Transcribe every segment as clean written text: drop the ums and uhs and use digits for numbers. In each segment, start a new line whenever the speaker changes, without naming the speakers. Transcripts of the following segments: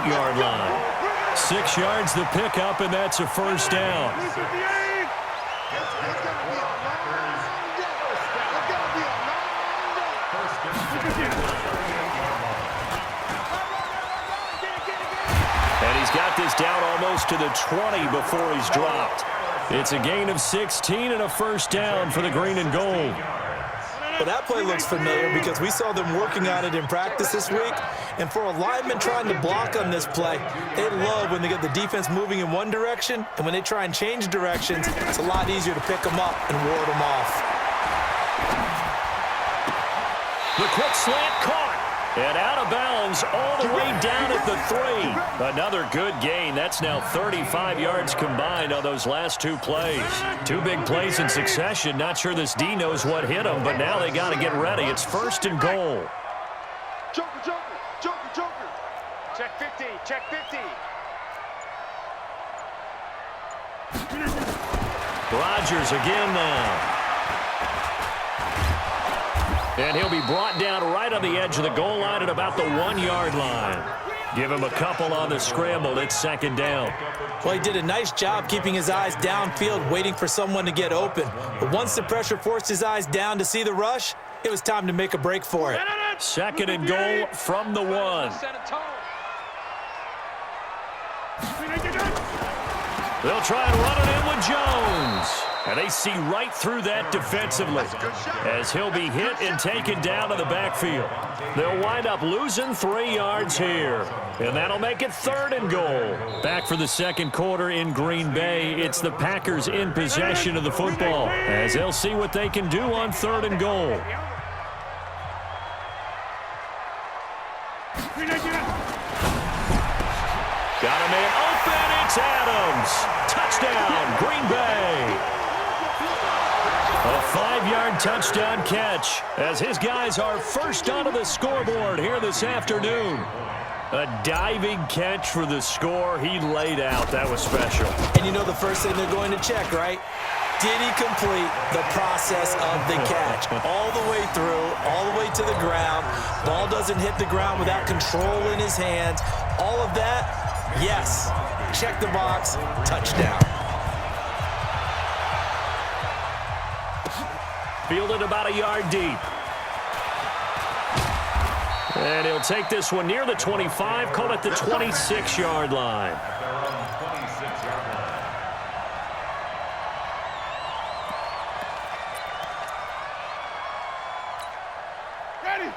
8-yard line. 6 yards the pickup, and that's a first down. And he's got this down almost to the 20 before he's dropped. It's a gain of 16 and a first down for the green and gold.
Well, that play looks familiar because we saw them working on it in practice this week. And for a lineman trying to block on this play, they love when they get the defense moving in one direction, and when they try and change directions, it's a lot easier to pick them up and ward them off.
The quick slant caught. And out of bounds all the way down at the 3. Another good gain. That's now 35 yards combined on those last 2 plays. 2 big plays in succession. Not sure this D knows what hit him, but now they got to get ready. It's first and goal.
Joker, joker, joker, joker. Check 50, check 50.
Rodgers again now. And he'll be brought down right on the edge of the goal line at about the 1-yard line. Give him a couple on the scramble. It's second down.
Well, he did a nice job keeping his eyes downfield, waiting for someone to get open. But once the pressure forced his eyes down to see the rush, it was time to make a break for it.
Second and goal from the 1. They'll try and run it in with Jones. And they see right through that defensively as he'll be hit and taken down to the backfield. They'll wind up losing 3 yards here. And that'll make it third and goal. Back for the second quarter in Green Bay. It's the Packers in possession of the football as they'll see what they can do on third and goal. Got a man open. It's Adams. Touchdown, Green Bay. A 5-yard touchdown catch as his guys are first onto the scoreboard here this afternoon. A diving catch for the score. He laid out. That was special.
And you know the first thing they're going to check, right? Did he complete the process of the catch? All the way through, all the way to the ground. Ball doesn't hit the ground without control in his hands. All of that, yes. Check the box, touchdown.
Fielded about a yard deep. And he'll take this one near the 25, call it the 26-yard line.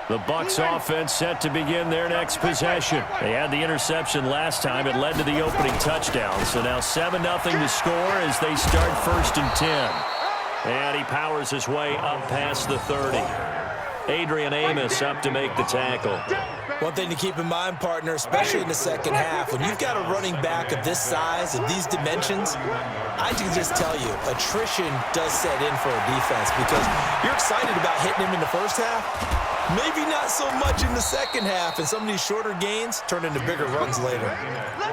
The Bucs offense set to begin their next possession. They had the interception last time. It led to the opening touchdown. So now 7-0 to score as they start first and 10. And he powers his way up past the 30. Adrian Amos up to make the tackle.
One thing to keep in mind, partner, especially in the second half, when you've got a running back of this size and these dimensions, I can just tell you, attrition does set in for a defense because you're excited about hitting him in the first half. Maybe not so much in the second half, and some of these shorter gains turn into bigger runs later.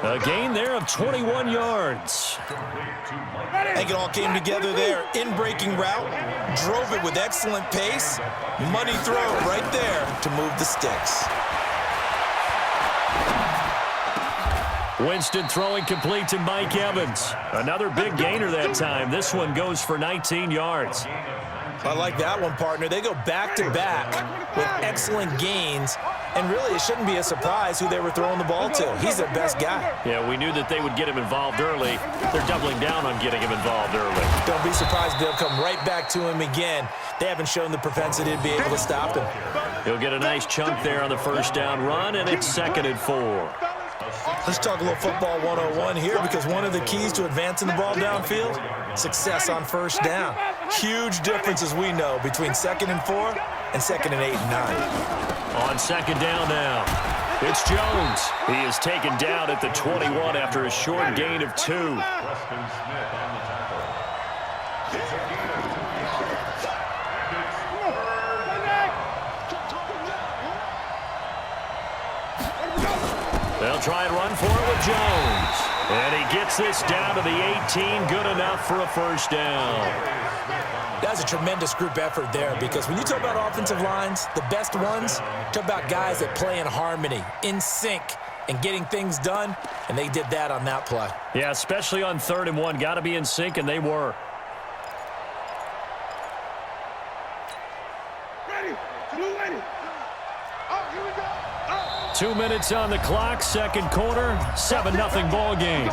A gain there of 21 yards.
I think it all came together there. In-breaking route, drove it with excellent pace. Money throw right there to move the sticks.
Winston throwing complete to Mike Evans. Another big gainer that time. This one goes for 19 yards.
I like that one, partner. They go back-to-back with excellent gains, and really it shouldn't be a surprise who they were throwing the ball to. He's their best guy.
Yeah, we knew that they would get him involved early. They're doubling down on getting him involved early.
Don't be surprised they'll come right back to him again. They haven't shown the propensity to be able to stop him.
He'll get a nice chunk there on the first down run, and it's 2nd and 4.
Let's talk a little football 101 here because one of the keys to advancing the ball downfield, success on first down. Huge difference, as we know, between 2nd and 4 and 2nd and 8 and 9.
On second down now, it's Jones. He is taken down at the 21 after a short gain of 2. They'll try and run for it with Jones. And he gets this down to the 18, good enough for a first down.
That's a tremendous group effort there because when you talk about offensive lines, the best ones, talk about guys that play in harmony, in sync. and getting things done, and they did that on that play.
Yeah, especially on 3rd and 1. Got to be in sync, and they were.
Ready. Ready. Oh, here we go. Oh.
2 minutes on the clock, second quarter, 7-0 ball game.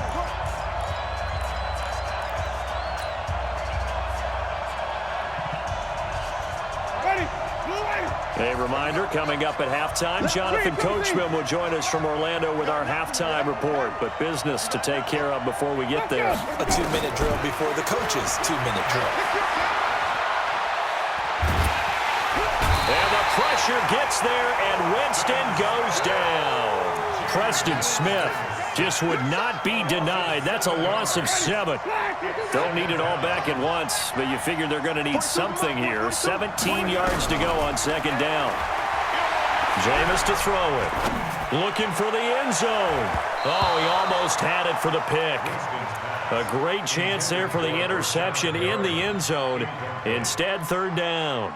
A reminder, coming up at halftime, Jonathan Coachman will join us from Orlando with our halftime report. But business to take care of before we get there.
A 2-minute drill before the coach's 2-minute drill.
And the pressure gets there, and Winston goes down. Preston Smith just would not be denied. That's a loss of 7. Don't need it all back at once, but you figure they're going to need something here. 17 yards to go on 2nd down. Jameis to throw it. Looking for the end zone. Oh, he almost had it for the pick. A great chance there for the interception in the end zone. Instead, 3rd down.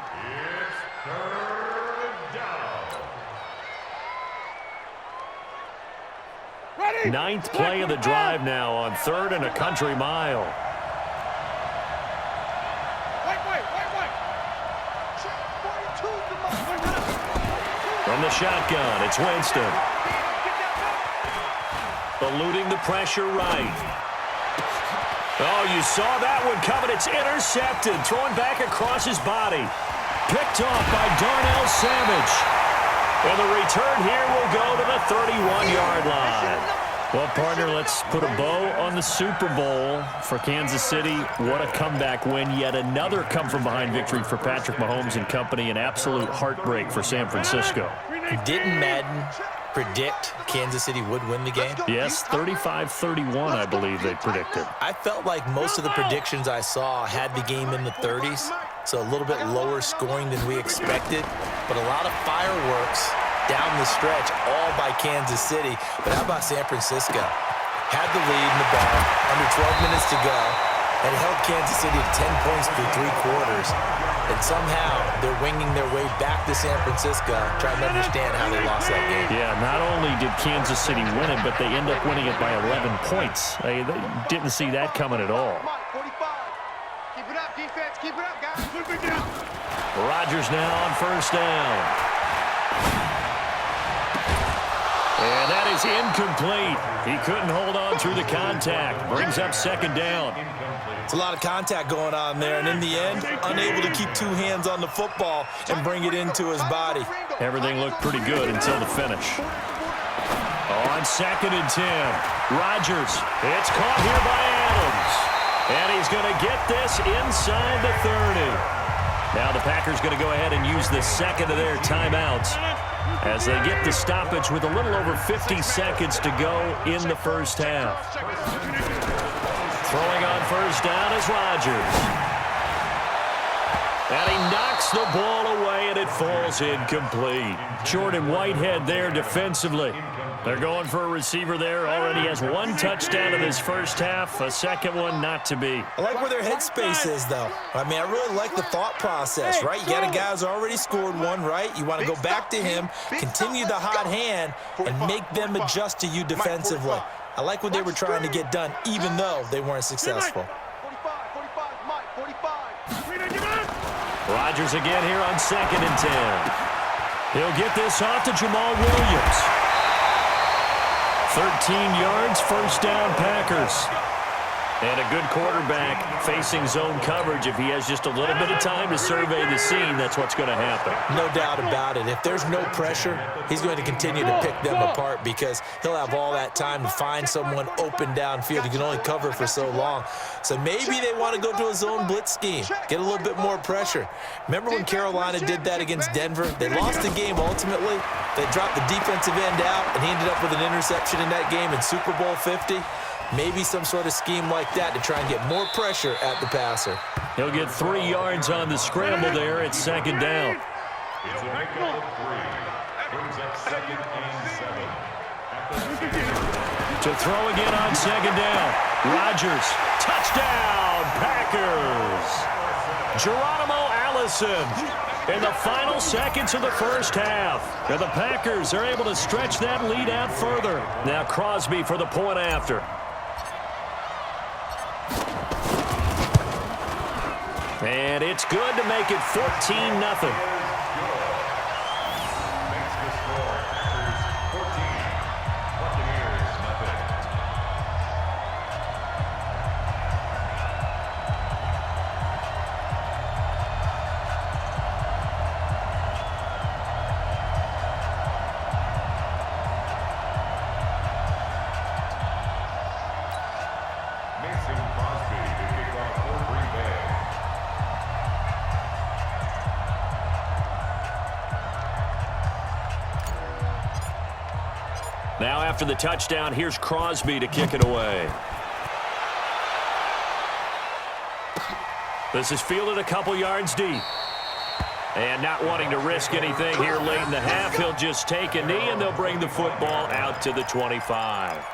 Ninth play of the drive now on 3rd and a country mile. From the shotgun, it's Winston. Eluding the pressure right. Oh, you saw that one coming. It's intercepted. Thrown back across his body. Picked off by Darnell Savage. And the return here will go to the 31-yard line. Well, partner, let's put a bow on the Super Bowl for Kansas City. What a comeback win. Yet another come-from-behind victory for Patrick Mahomes and company. An absolute heartbreak for San Francisco.
Didn't Madden predict Kansas City would win the game?
Yes, 35-31, I believe they predicted.
I felt like most of the predictions I saw had the game in the 30s, so a little bit lower scoring than we expected, but a lot of fireworks down the stretch, all by Kansas City. But how about San Francisco? Had the lead in the ball, under 12 minutes to go, and held Kansas City to 10 points through 3 quarters. And somehow they're winging their way back to San Francisco, trying to understand how they lost that game.
Yeah, not only did Kansas City win it, but they end up winning it by 11 points. They didn't see that coming at all.
45. Keep it up, defense. Keep it up, guys.
Rodgers now on 1st down. And that is incomplete. He couldn't hold on through the contact. Brings up 2nd down.
It's a lot of contact going on there, and in the end, unable to keep 2 hands on the football and bring it into his body.
Everything looked pretty good until the finish. On 2nd and 10, Rodgers. It's caught here by Adams. And he's going to get this inside the 30. Now the Packers going to go ahead and use the 2nd of their timeouts as they get the stoppage with a little over 50 seconds to go in the 1st half. Throwing on 1st down is Rodgers. And he knocks the ball away, and it falls incomplete. Jordan Whitehead there defensively. They're going for a receiver there. Already has 1 touchdown in this 1st half. A 2nd one not to be.
I like where their headspace is, though. I mean, I really like the thought process, right? You got a guy who's already scored 1, right? You want to go back to him, continue the hot hand, and make them adjust to you defensively. I like what they were trying to get done, even though they weren't successful.
45, Mike, 45.
Rodgers again here on 2nd and 10. He'll get this off to Jamal Williams. 13 yards, 1st down Packers. And a good quarterback facing zone coverage. If he has just a little bit of time to survey the scene, that's what's going to happen.
No doubt about it. If there's no pressure, he's going to continue to pick them apart because he'll have all that time to find someone open downfield. He can only cover for so long. So maybe they want to go to a zone blitz scheme, get a little bit more pressure. Remember when Carolina did that against Denver? They lost the game ultimately. They dropped the defensive end out, and he ended up with an interception in that game in Super Bowl 50. Maybe some sort of scheme like that to try and get more pressure at the passer.
He'll get 3 yards on the scramble there at 2nd down. To throw again on 2nd down. Rodgers, touchdown, Packers. Geronimo Wilson in the final seconds of the first half. And the Packers are able to stretch that lead out further. Now Crosby for the point after. And it's good to make it 14-0. Now after the touchdown, here's Crosby to kick it away. This is fielded a couple yards deep. And not wanting to risk anything here late in the half, he'll just take a knee and they'll bring the football out to the 25.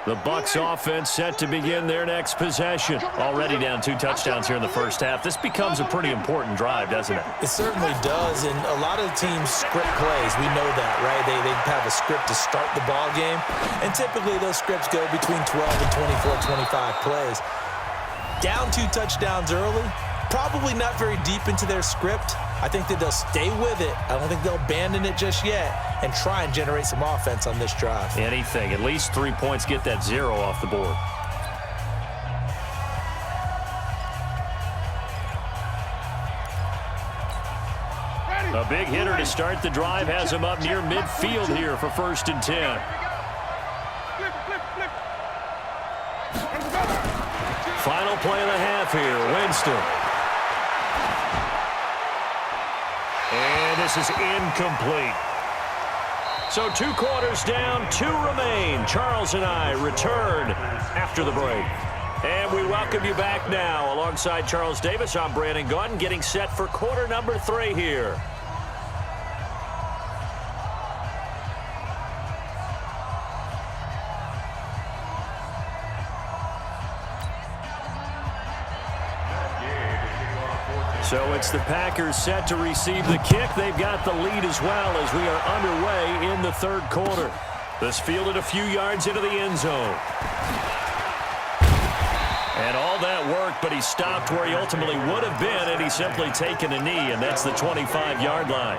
The Bucs offense set to begin their next possession. Already down 2 touchdowns here in the first half. This becomes a pretty important drive, doesn't it?
It certainly does, and a lot of the teams script plays. We know that, right? They have a script to start the ball game, and typically those scripts go between 12 and 24, 25 plays. Down 2 touchdowns early, probably not very deep into their script. I think that they'll stay with it. I don't think they'll abandon it just yet and try and generate some offense on this drive.
Anything. At least 3 points, get that 0 off the board. A big hitter to start the drive has him up near midfield here for 1st and 10. Final play of the half here, Winston. And this is incomplete. So 2 quarters down, 2 remain. Charles and I return after the break. And we welcome you back now. Alongside Charles Davis, I'm Brandon Gaudin, getting set for quarter number 3 here. So it's the Packers set to receive the kick. They've got the lead as well as we are underway in the 3rd quarter. This fielded a few yards into the end zone. And all that work, but he stopped where he ultimately would have been had he simply taken a knee, and that's the 25-yard line.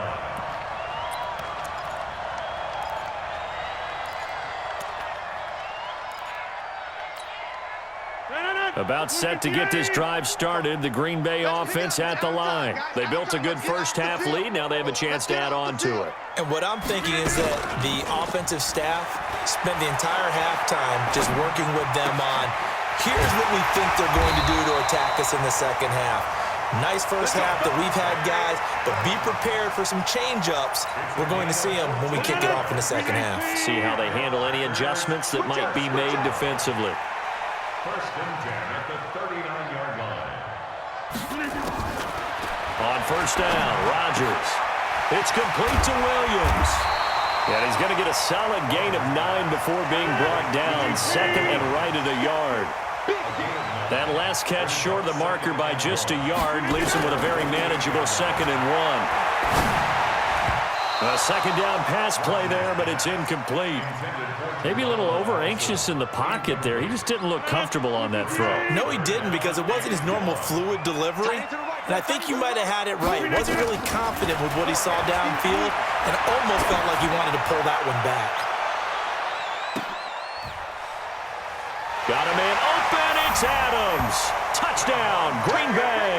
About set to get this drive started, the Green Bay offense at the line. They built a good first half lead. Now they have a chance to add on to it.
And what I'm thinking is that the offensive staff spent the entire halftime just working with them on, here's what we think they're going to do to attack us in the second half. Nice first half that we've had, guys, but be prepared for some change-ups. We're going to see them when we kick it off in the second half.
See how they handle any adjustments that might be made defensively.
1st and 10 at the 39-yard line.
On 1st down, Rodgers. It's complete to Williams. And he's going to get a solid gain of 9 before being brought down. 2nd and right at a yard. That last catch short of the marker by just a yard leaves him with a very manageable 2nd and 1. A 2nd down pass play there, but it's incomplete. Maybe a little over-anxious in the pocket there. He just didn't look comfortable on that throw.
No, he didn't, because it wasn't his normal fluid delivery. And I think you might have had it right. He wasn't really confident with what he saw downfield and almost felt like he wanted to pull that one back.
Got a man open. It's Adams. Touchdown, Green Bay.